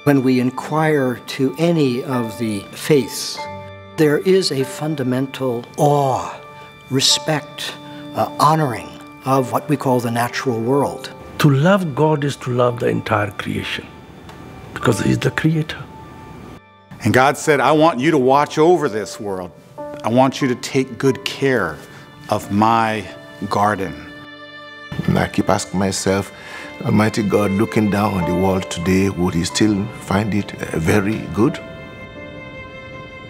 When we inquire to any of the faiths, there is a fundamental awe, respect, honoring of what we call the natural world. To love God is to love the entire creation, because He's the creator. And God said, I want you to watch over this world. I want you to take good care of my garden. And I keep asking myself, Almighty God, looking down on the world today, would He still find it very good?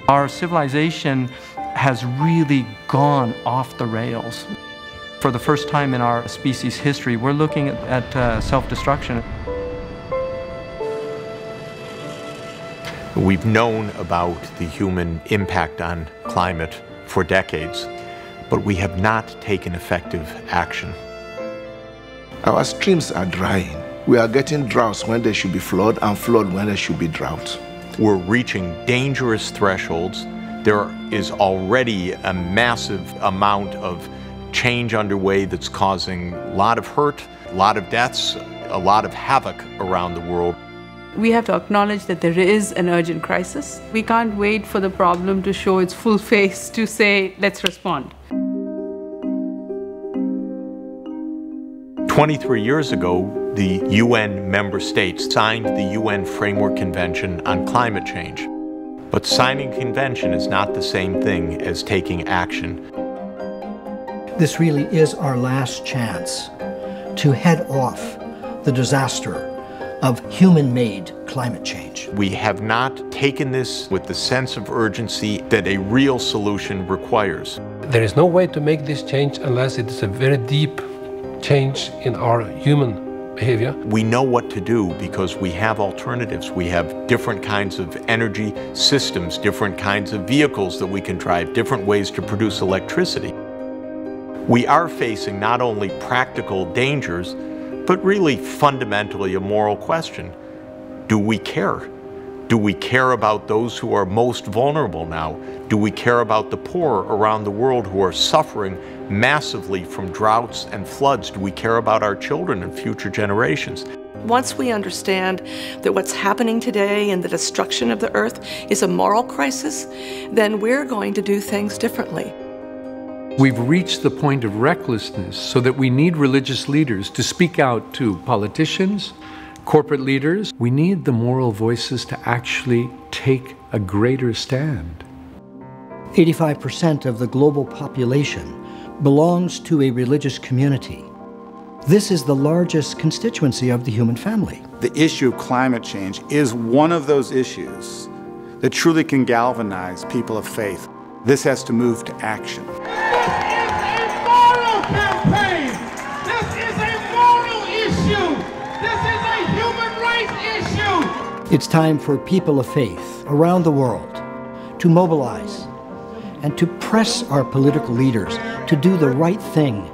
Our civilization has really gone off the rails. For the first time in our species' history, we're looking at self-destruction. We've known about the human impact on climate for decades, but we have not taken effective action. Our streams are drying. We are getting droughts when there should be flood, and flood when there should be drought. We're reaching dangerous thresholds. There is already a massive amount of change underway that's causing a lot of hurt, a lot of deaths, a lot of havoc around the world. We have to acknowledge that there is an urgent crisis. We can't wait for the problem to show its full face to say, let's respond. 23 years ago, the UN member states signed the UN Framework Convention on Climate Change. But signing a convention is not the same thing as taking action. This really is our last chance to head off the disaster of human-made climate change. We have not taken this with the sense of urgency that a real solution requires. There is no way to make this change unless it is a very deep change in our human behavior. We know what to do because we have alternatives. We have different kinds of energy systems, different kinds of vehicles that we can drive, different ways to produce electricity. We are facing not only practical dangers, but really fundamentally a moral question. Do we care? Do we care about those who are most vulnerable now? Do we care about the poor around the world who are suffering massively from droughts and floods? Do we care about our children and future generations? Once we understand that what's happening today and the destruction of the earth is a moral crisis, then we're going to do things differently. We've reached the point of recklessness so that we need religious leaders to speak out to politicians, corporate leaders. We need the moral voices to actually take a greater stand. 85% of the global population belongs to a religious community. This is the largest constituency of the human family. The issue of climate change is one of those issues that truly can galvanize people of faith. This has to move to action. Campaign. This is a moral issue. This is a human rights issue. It's time for people of faith around the world to mobilize and to press our political leaders to do the right thing.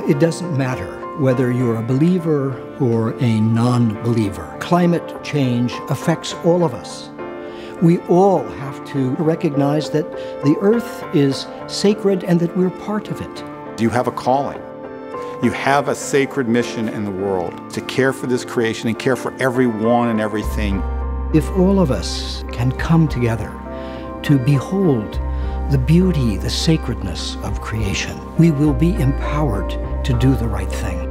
It doesn't matter whether you're a believer or a non-believer. Climate change affects all of us. We all have to recognize that the earth is sacred and that we're part of it. You have a calling. You have a sacred mission in the world to care for this creation and care for everyone and everything. If all of us can come together to behold the beauty, the sacredness of creation, we will be empowered to do the right thing.